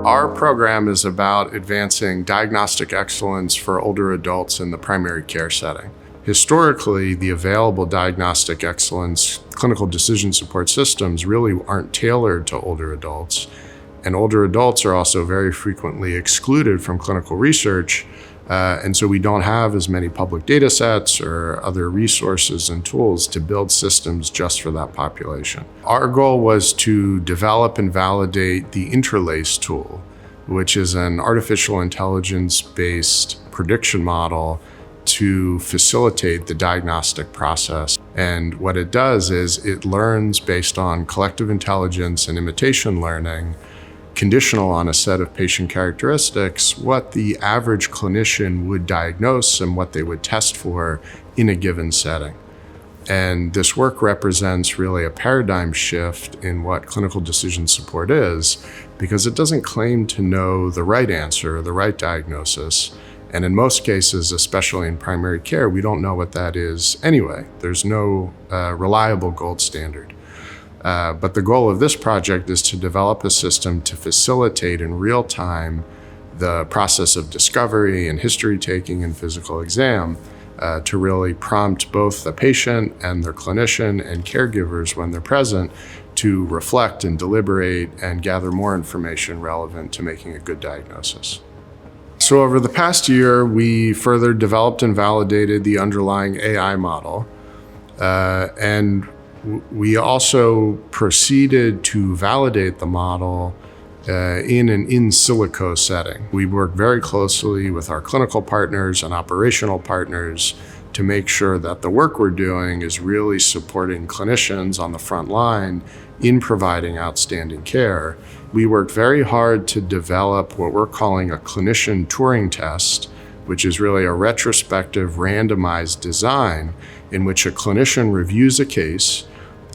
Our program is about advancing diagnostic excellence for older adults in the primary care setting. Historically, the available diagnostic excellence clinical decision support systems really aren't tailored to older adults. And older adults are also very frequently excluded from clinical research. And so we don't have as many public data sets or other resources and tools to build systems just for that population. Our goal was to develop and validate the Interlace tool, which is an artificial intelligence-based prediction model to facilitate the diagnostic process. And what it does is it learns based on collective intelligence and imitation learning, conditional on a set of patient characteristics, what the average clinician would diagnose and what they would test for in a given setting. And this work represents really a paradigm shift in what clinical decision support is, because it doesn't claim to know the right answer or the right diagnosis. And in most cases, especially in primary care, we don't know what that is anyway. There's no reliable gold standard. But the goal of this project is to develop a system to facilitate in real time the process of discovery and history taking and physical exam to really prompt both the patient and their clinician and caregivers when they're present to reflect and deliberate and gather more information relevant to making a good diagnosis. So over the past year, we further developed and validated the underlying AI model, and we also proceeded to validate the model in an in silico setting. We work very closely with our clinical partners and operational partners to make sure that the work we're doing is really supporting clinicians on the front line in providing outstanding care. We worked very hard to develop what we're calling a clinician Turing test, which is really a retrospective randomized design in which a clinician reviews a case,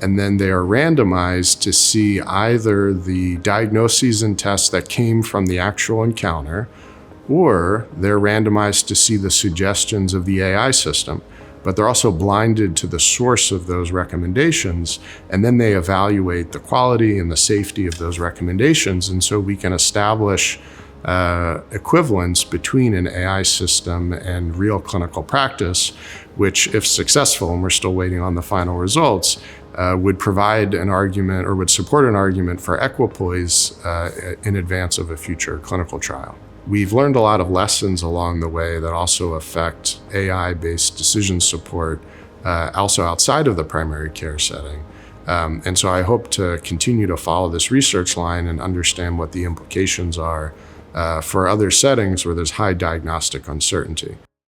and then they are randomized to see either the diagnoses and tests that came from the actual encounter, or they're randomized to see the suggestions of the AI system. But they're also blinded to the source of those recommendations, and then they evaluate the quality and the safety of those recommendations. And so we can establish equivalence between an AI system and real clinical practice, which, if successful, and we're still waiting on the final results, would provide an argument or would support an argument for equipoise in advance of a future clinical trial. We've learned a lot of lessons along the way that also affect AI-based decision support, also outside of the primary care setting. And so I hope to continue to follow this research line and understand what the implications are for other settings where there's high diagnostic uncertainty.